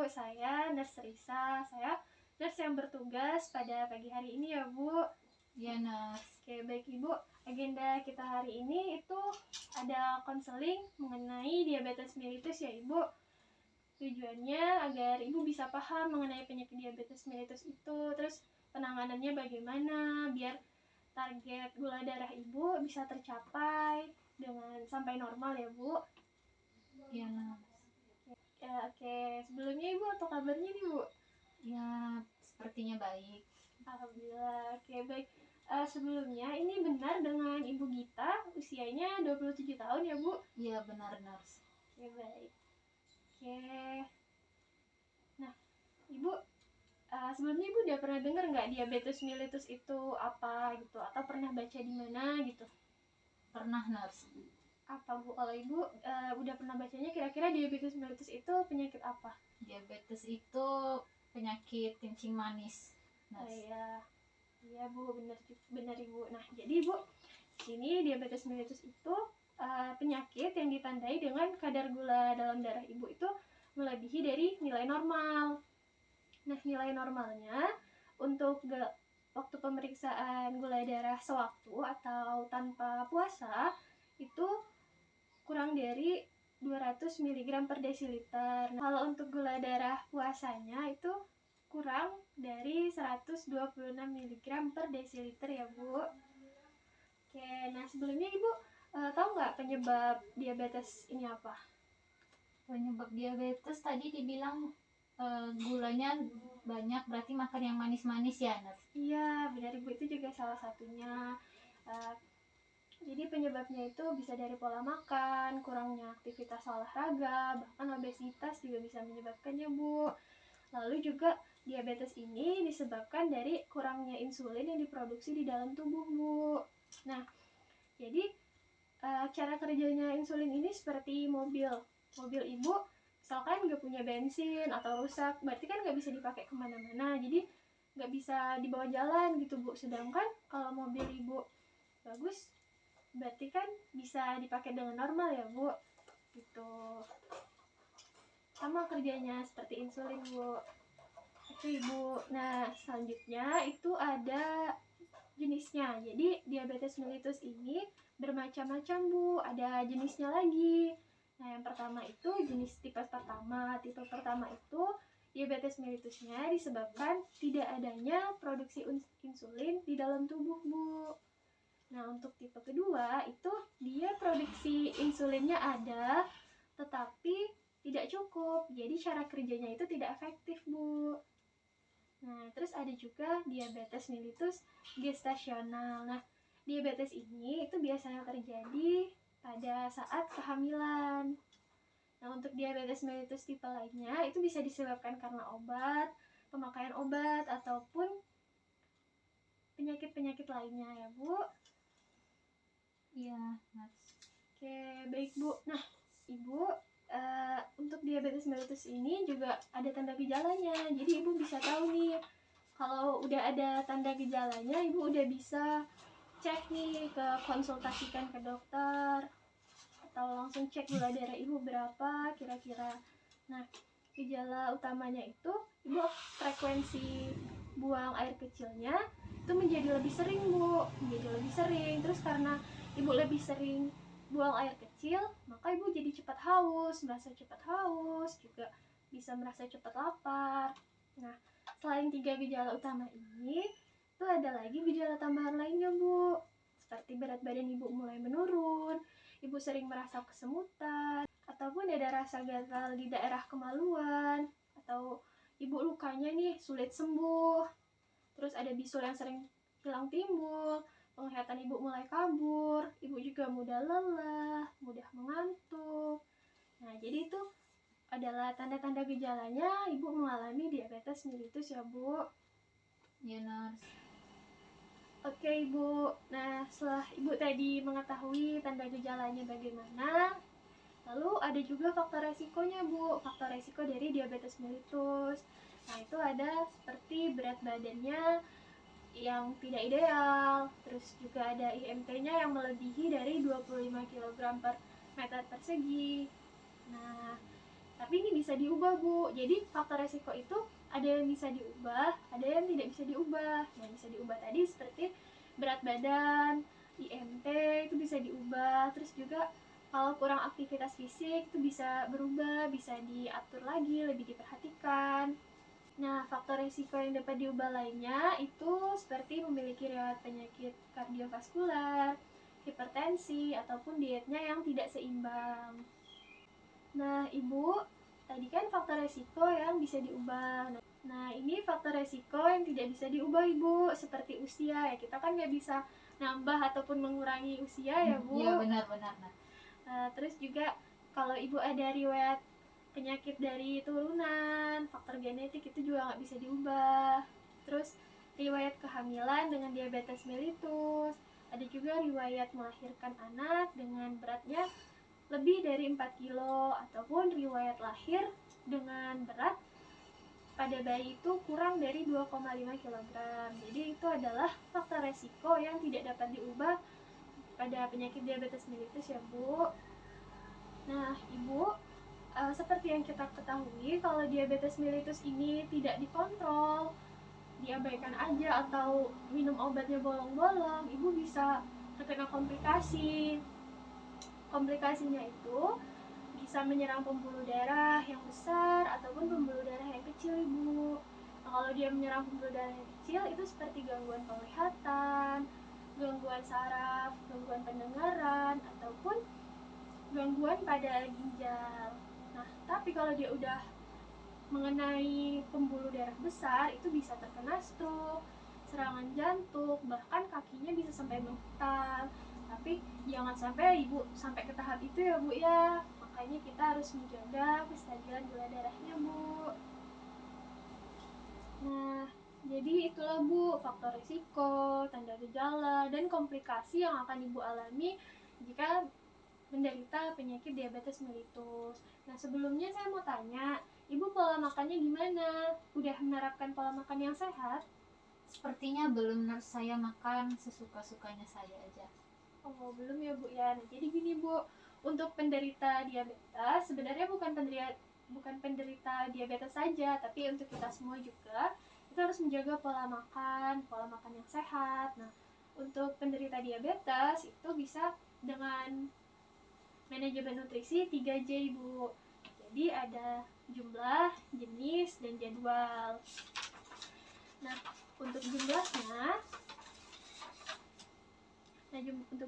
Ibu, saya Nurse Risa. Saya nurse yang bertugas pada pagi hari ini ya Bu. Iya, Nurse. Oke, baik Ibu. Agenda kita hari ini itu ada konseling mengenai diabetes mellitus ya Ibu. Tujuannya agar Ibu bisa paham mengenai penyakit diabetes mellitus itu, terus penanganannya bagaimana biar target gula darah Ibu bisa tercapai dengan sampai normal ya Bu. Iya, Nurse. Ya, oke. Sebelumnya Ibu apa kabarnya nih Bu? Ya, sepertinya baik. Alhamdulillah. Oke, baik. Sebelumnya ini benar dengan Ibu Gita, usianya 27 tahun ya Bu? Iya, benar, Nurse. Oke, baik. Oke. Nah, Ibu, sebelumnya Ibu udah pernah dengar nggak diabetes mellitus itu apa gitu? Atau pernah baca di mana gitu? Pernah, Nurse. Apa Bu? Kalau Ibu udah pernah bacanya, kira-kira diabetes mellitus itu penyakit apa? Diabetes itu penyakit kencing manis, Nurse. Iya Bu, benar Ibu. Nah, jadi Ibu, sini diabetes mellitus itu penyakit yang ditandai dengan kadar gula dalam darah Ibu itu melebihi dari nilai normal. Nah, nilai normalnya untuk waktu pemeriksaan gula darah sewaktu atau tanpa puasa itu kurang dari 200 mg per desiliter. Nah, kalau untuk gula darah puasanya itu kurang dari 126 mg per desiliter ya Bu. Oke, nah sebelumnya Ibu tahu nggak penyebab diabetes ini apa? Penyebab diabetes tadi dibilang gulanya banyak, berarti makan yang manis-manis ya, Nurse? Iya, benar Ibu, itu juga salah satunya. Jadi penyebabnya itu bisa dari pola makan, kurangnya aktivitas olahraga, bahkan obesitas juga bisa menyebabkannya Bu. Lalu juga diabetes ini disebabkan dari kurangnya insulin yang diproduksi di dalam tubuh Bu. Nah, jadi cara kerjanya insulin ini seperti mobil Ibu, misalkan nggak punya bensin atau rusak, berarti kan nggak bisa dipakai kemana-mana, jadi nggak bisa dibawa jalan gitu Bu. Sedangkan kalau mobil Ibu bagus, berarti kan bisa dipakai dengan normal ya Bu, gitu. Sama kerjanya seperti insulin Bu. Oke Ibu. Nah, selanjutnya itu ada jenisnya. Jadi diabetes mellitus ini bermacam-macam Bu, ada jenisnya lagi. Nah, yang pertama itu jenis tipe pertama. Tipe pertama itu diabetes mellitusnya disebabkan tidak adanya produksi insulin di dalam tubuh Bu. Nah, untuk tipe kedua itu dia produksi insulinnya ada, tetapi tidak cukup. Jadi cara kerjanya itu tidak efektif Bu. Nah, terus ada juga diabetes mellitus gestasional. Nah, diabetes ini itu biasanya terjadi pada saat kehamilan. Nah, untuk diabetes mellitus tipe lainnya itu bisa disebabkan karena obat, pemakaian obat, ataupun penyakit-penyakit lainnya ya Bu. Iya, Nurse. Oke, baik Bu. Nah, Ibu, untuk diabetes mellitus ini juga ada tanda gejalanya. Jadi Ibu bisa tahu nih, kalau udah ada tanda gejalanya, Ibu udah bisa cek nih, konsultasikan ke dokter, atau langsung cek gula darah Ibu berapa kira-kira. Nah, gejala utamanya itu Ibu frekuensi buang air kecilnya itu menjadi lebih sering Bu, Terus karena Ibu lebih sering buang air kecil, maka Ibu jadi cepat merasa cepat haus, juga bisa merasa cepat lapar. Nah, selain 3 gejala utama ini, itu ada lagi gejala tambahan lainnya Bu, seperti berat badan Ibu mulai menurun, Ibu sering merasa kesemutan, ataupun ada rasa gatal di daerah kemaluan, atau Ibu lukanya nih sulit sembuh, terus ada bisul yang sering hilang timbul, penglihatan Ibu mulai kabur, Ibu juga mudah lelah, mudah mengantuk. Nah, jadi itu adalah tanda-tanda gejalanya Ibu mengalami diabetes mellitus ya Bu. Iya, Nurse. Oke Ibu, nah setelah Ibu tadi mengetahui tanda gejalanya bagaimana, lalu ada juga faktor resikonya Bu, faktor resiko dari diabetes mellitus. Nah, itu ada seperti berat badannya yang tidak ideal, terus juga ada IMT-nya yang melebihi dari 25 kg per meter persegi. Nah, Tapi ini bisa diubah, Bu. Jadi faktor resiko itu ada yang bisa diubah, ada yang tidak bisa diubah. Yang bisa diubah tadi seperti berat badan, IMT itu bisa diubah. Terus juga kalau kurang aktivitas fisik itu bisa berubah, bisa diatur lagi, lebih diperhatikan. Nah, faktor risiko yang dapat diubah lainnya itu seperti memiliki riwayat penyakit kardiovaskular, hipertensi, ataupun dietnya yang tidak seimbang. Nah, Ibu, tadi kan faktor risiko yang bisa diubah. Nah, ini faktor risiko yang tidak bisa diubah, Ibu, seperti usia ya. Kita kan nggak bisa nambah ataupun mengurangi usia ya, Bu. Iya, benar-benar. Terus juga kalau Ibu ada riwayat penyakit dari turunan, faktor genetik itu juga nggak bisa diubah. Terus riwayat kehamilan dengan diabetes mellitus, ada juga riwayat melahirkan anak dengan beratnya lebih dari 4 kilo, ataupun riwayat lahir dengan berat pada bayi itu kurang dari 2,5 kg. Jadi itu adalah faktor resiko yang tidak dapat diubah pada penyakit diabetes mellitus ya, Bu. Nah, Ibu, seperti yang kita ketahui, kalau diabetes mellitus ini tidak dikontrol, diabaikan aja atau minum obatnya bolong-bolong, ibu bisa terkena komplikasi. Komplikasinya itu bisa menyerang pembuluh darah yang besar ataupun pembuluh darah yang kecil, Ibu. Nah, kalau dia menyerang pembuluh darah yang kecil itu seperti gangguan penglihatan, gangguan saraf, gangguan pendengaran, ataupun gangguan pada ginjal. Nah, tapi kalau dia udah mengenai pembuluh darah besar itu bisa terkena stroke, serangan jantung, bahkan kakinya bisa sampai menghitam. Tapi jangan sampai Ibu sampai ke tahap itu ya, Bu ya. Makanya kita harus menjaga kestabilan gula darahnya, Bu. Nah, jadi itulah, Bu, faktor risiko, tanda gejala, dan komplikasi yang akan Ibu alami jika menderita penyakit diabetes mellitus. Nah, sebelumnya saya mau tanya, Ibu pola makannya gimana? Udah menerapkan pola makan yang sehat? Sepertinya belum, saya makan sesuka-sukanya saya aja. Oh, belum ya, Bu ya. Nah, jadi gini, Bu, untuk penderita diabetes sebenarnya bukan penderita diabetes saja, tapi untuk kita semua juga kita harus menjaga pola makan yang sehat. Nah, untuk penderita diabetes itu bisa dengan manajemen nutrisi 3J, Ibu. Jadi ada jumlah, jenis, dan jadwal. Nah, untuk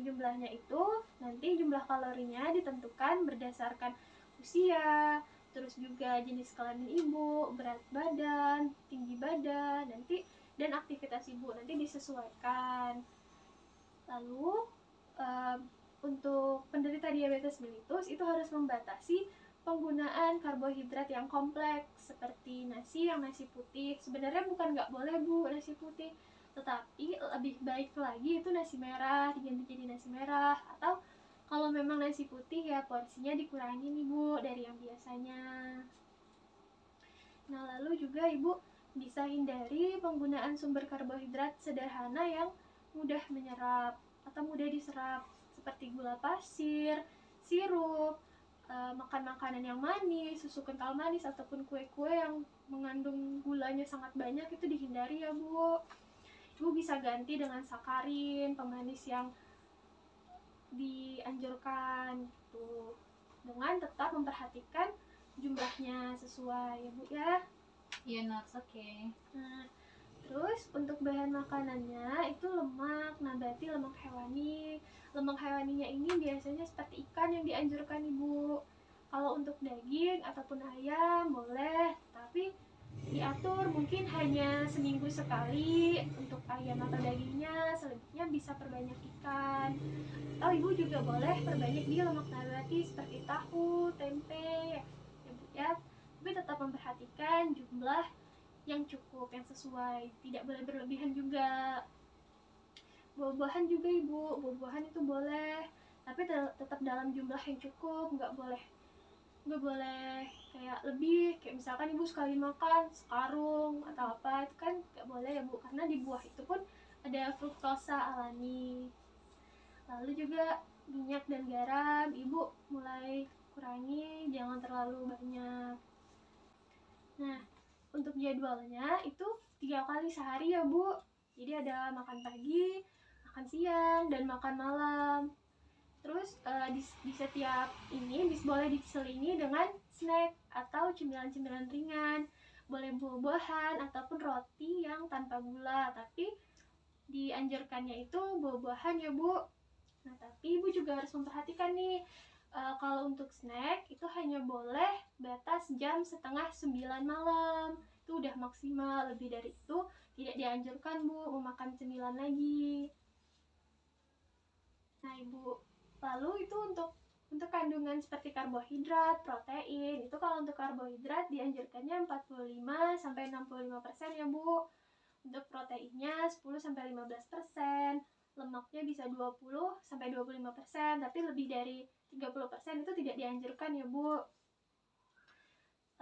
jumlahnya itu nanti jumlah kalorinya ditentukan berdasarkan usia, terus juga jenis kelamin Ibu, berat badan, tinggi badan, dan aktivitas Ibu nanti disesuaikan. Lalu untuk penderita diabetes mellitus itu harus membatasi penggunaan karbohidrat yang kompleks seperti nasi putih. Sebenarnya bukan nggak boleh, Bu, nasi putih, tetapi lebih baik lagi itu nasi merah, diganti jadi nasi merah, atau kalau memang nasi putih ya porsinya dikurangi nih, Bu, dari yang biasanya. Nah, lalu juga Ibu bisa hindari penggunaan sumber karbohidrat sederhana yang mudah menyerap atau mudah diserap seperti gula pasir, sirup, makan makanan yang manis, susu kental manis, ataupun kue-kue yang mengandung gulanya sangat banyak itu dihindari ya, Bu. Ibu bisa ganti dengan sakarin, pemanis yang dianjurkan gitu, dengan tetap memperhatikan jumlahnya sesuai ya, Bu ya. Iya, Nars, oke. Nah, terus untuk bahan makanannya itu lemak nabati, lemak hewani. Lemak hewaninya ini biasanya seperti ikan yang dianjurkan, Ibu. Kalau untuk daging ataupun ayam boleh, tapi diatur mungkin hanya seminggu sekali untuk ayam atau dagingnya, selebihnya bisa perbanyak ikan. Atau Ibu juga boleh perbanyak di lemak nabati seperti tahu, tempe, ya, Bu ya. Tapi tetap memperhatikan jumlah yang cukup, yang sesuai, tidak boleh berlebihan juga. Buah-buahan juga, Ibu, buah-buahan itu boleh, tapi tetap dalam jumlah yang cukup, nggak boleh kayak lebih, kayak misalkan Ibu sekali makan sekarung atau apa, itu kan nggak boleh ya, Bu, karena di buah itu pun ada fruktosa alami. Lalu juga minyak dan garam, Ibu mulai kurangi, jangan terlalu banyak. Nah, untuk jadwalnya itu 3 kali sehari ya Bu. Jadi ada makan pagi, makan siang, dan makan malam. Terus di setiap ini boleh diselingi dengan snack atau cemilan-cemilan ringan. Boleh buah-buahan ataupun roti yang tanpa gula, tapi dianjurkannya itu buah-buahan ya Bu. Nah, tapi Ibu juga harus memperhatikan nih, kalau untuk snack itu hanya boleh batas jam setengah 9 malam. Itu udah maksimal, lebih dari itu tidak dianjurkan Bu memakan cemilan lagi. Nah Ibu, lalu itu untuk kandungan seperti karbohidrat, protein, itu kalau untuk karbohidrat dianjurkannya 45-65% ya Bu. Untuk proteinnya 10-15%, lemaknya bisa 20-25%, tapi lebih dari 30% itu tidak dianjurkan ya Bu.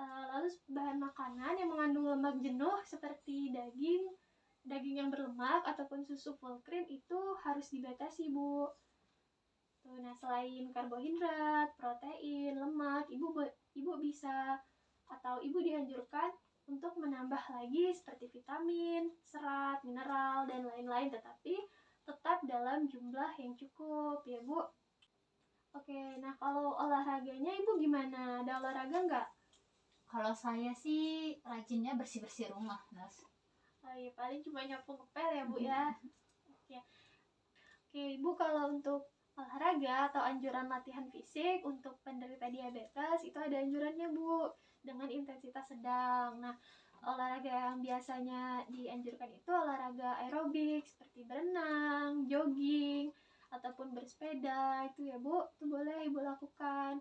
Lalu bahan makanan yang mengandung lemak jenuh seperti daging yang berlemak ataupun susu full cream itu harus dibatasi Bu. Nah, selain karbohidrat, protein, lemak, ibu bisa atau ibu dianjurkan untuk menambah lagi seperti vitamin, serat, mineral, dan lain-lain, tetapi tetap dalam jumlah yang cukup ya Bu. Oke, nah kalau olahraganya Ibu gimana? Ada olahraga nggak? Kalau saya sih rajinnya bersih-bersih rumah, Nas. Oh iya, paling cuma nyapu ngepel ya Bu ya. Oke, Ibu kalau untuk olahraga atau anjuran latihan fisik untuk penderita diabetes itu ada anjurannya Bu, dengan intensitas sedang. Nah, olahraga yang biasanya dianjurkan itu olahraga aerobik seperti berenang, jogging, ataupun bersepeda itu ya Bu, itu boleh Ibu lakukan.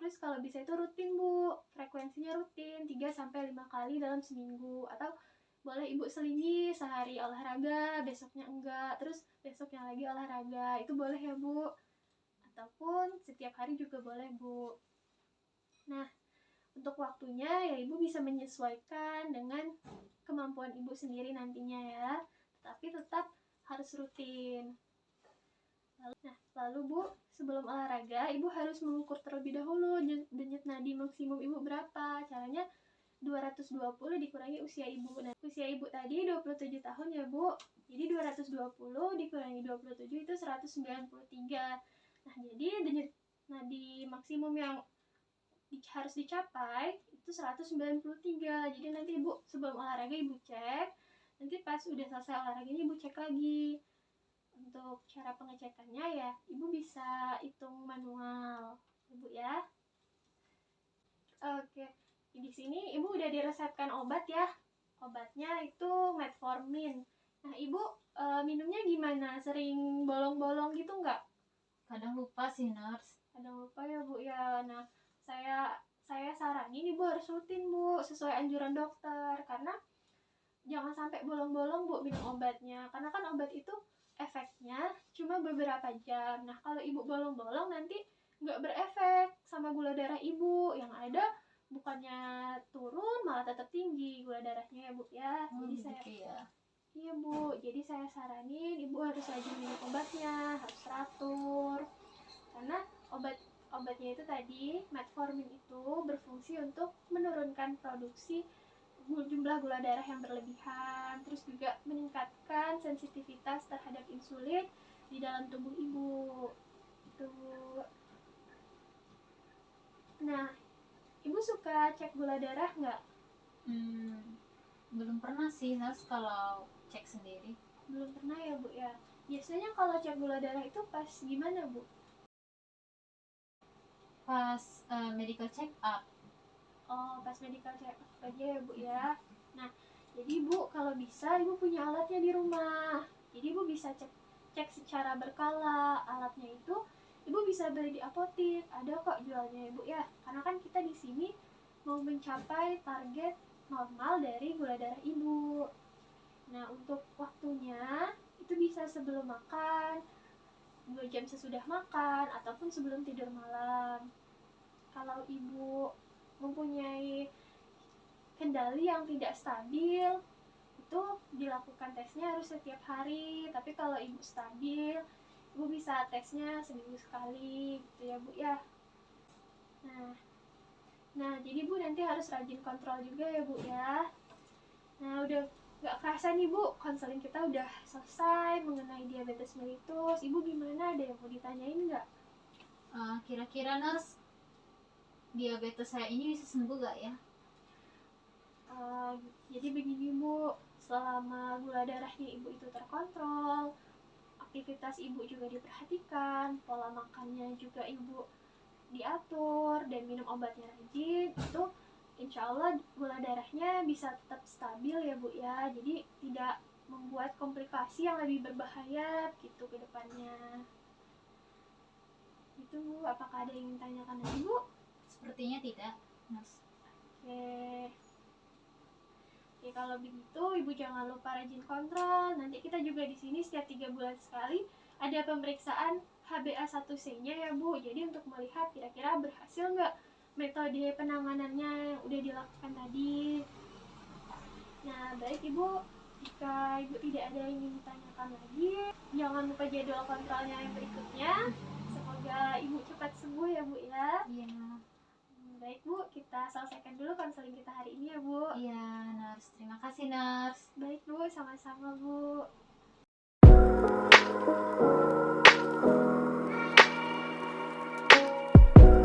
Terus kalau bisa itu rutin Bu, frekuensinya rutin 3-5 kali dalam seminggu, atau boleh Ibu selingi sehari olahraga, besoknya enggak, terus besoknya lagi olahraga, itu boleh ya Bu. Ataupun setiap hari juga boleh Bu. Nah, untuk waktunya ya Ibu bisa menyesuaikan dengan kemampuan Ibu sendiri nantinya ya, tapi tetap harus rutin. Lalu Bu, sebelum olahraga Ibu harus mengukur terlebih dahulu denyut nadi maksimum Ibu berapa. Caranya 220 dikurangi usia Ibu. Nah, usia Ibu tadi 27 tahun ya Bu. Jadi 220 dikurangi 27 itu 193. Nah, jadi denyut nadi maksimum yang harus dicapai itu 193. Jadi nanti Ibu sebelum olahraga Ibu cek. Nanti pas udah selesai olahraganya Ibu cek lagi. Untuk cara pengecekannya ya Ibu bisa hitung manual Ibu ya. Oke, di sini Ibu udah diresepkan obat ya. Obatnya itu metformin. Nah Ibu minumnya gimana? Sering bolong-bolong gitu nggak? Kadang lupa sih, Nurse. Kadang lupa ya Bu ya. Nah saya saranin Ibu harus rutin Bu, sesuai anjuran dokter, karena jangan sampai bolong-bolong Bu minum obatnya, karena kan obat itu efeknya cuma beberapa jam. Nah kalau Ibu bolong-bolong nanti nggak berefek sama gula darah Ibu, yang ada bukannya turun malah tetap tinggi gula darahnya ya Bu ya. Jadi saya iya Bu, jadi saya saranin Ibu harus rajin minum obatnya, harus teratur, karena obatnya itu tadi metformin itu berfungsi untuk menurunkan produksi jumlah gula darah yang berlebihan, terus juga meningkatkan sensitivitas terhadap insulin di dalam tubuh Ibu. Tuh. Nah, Ibu suka cek gula darah nggak? Belum pernah sih, Nurse, kalau cek sendiri. Belum pernah ya Bu ya. Biasanya kalau cek gula darah itu pas gimana Bu? Pas medical check up. Oh, pas medical check up aja ya Bu ya. Nah, jadi Bu kalau bisa Ibu punya alatnya di rumah. Jadi Ibu bisa cek secara berkala. Alatnya itu Ibu bisa beli di apotik, ada kok jualnya Ibu ya. Karena kan kita di sini mau mencapai target normal dari gula darah Ibu. Nah, untuk waktunya itu bisa sebelum makan, 2 jam sesudah makan, ataupun sebelum tidur malam. Kalau Ibu mempunyai kendali yang tidak stabil, itu dilakukan tesnya harus setiap hari. Tapi kalau Ibu stabil, Ibu bisa tesnya seminggu sekali gitu ya Bu ya. Nah, nah jadi Bu nanti harus rajin kontrol juga ya Bu ya. Nah udah gak kerasa nih Bu, konseling kita udah selesai mengenai diabetes mellitus. Ibu gimana, ada yang mau ditanyain nggak? Kira-kira nurse, diabetes saya ini bisa sembuh gak ya? Jadi begini Bu, selama gula darahnya Ibu itu terkontrol, aktivitas Ibu juga diperhatikan, pola makannya juga Ibu diatur, dan minum obatnya rajin, itu insya Allah gula darahnya bisa tetap stabil ya Bu ya. Jadi tidak membuat komplikasi yang lebih berbahaya gitu ke depannya. Itu Bu, apakah ada yang ingin tanyakan lagi Bu? Sepertinya tidak, nurse. Oke. Oke, kalau begitu Ibu jangan lupa rajin kontrol. Nanti kita juga di sini setiap 3 bulan sekali ada pemeriksaan HbA1c-nya ya Bu. Jadi untuk melihat kira-kira berhasil nggak metode penanganannya yang udah dilakukan tadi. Nah, baik Ibu, jika Ibu tidak ada yang ingin ditanyakan lagi, jangan lupa jadwal kontrolnya yang berikutnya. Semoga Ibu cepat sembuh ya Bu ya. Iya. Baik Bu, kita selesaikan dulu konseling kita hari ini ya Bu. Iya, nurse. Terima kasih, nurse. Baik Bu, sama-sama Bu.